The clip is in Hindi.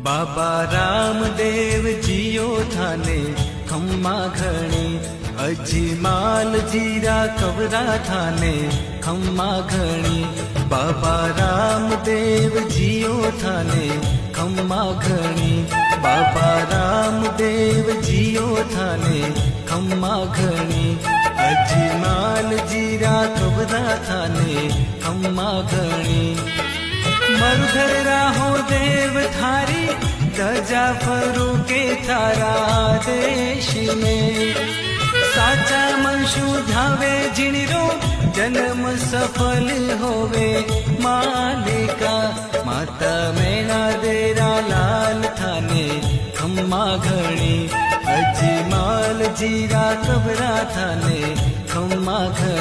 बाबा रामदेव जियो थाने खम्मा घणी, अजीमाल जीरा कवरा थाने खम्मा घणी। बाबा रामदेव जियो थाने खम्मा घणी, बाबा रामदेव जियो थाने खम्मा घणी। अजीमाल जीरा कवरा थाने खम्मा घणी। मरुधर राहो देव थारी, दजा फरू के थारा देश में। साचा मनशु धावे जिणरो, जन्म सफल होवे मालिका। माता मैना देरा लाल थाने खम्मा घणी, अजीमाल जीरा कबरा थाने खम्मा घणी।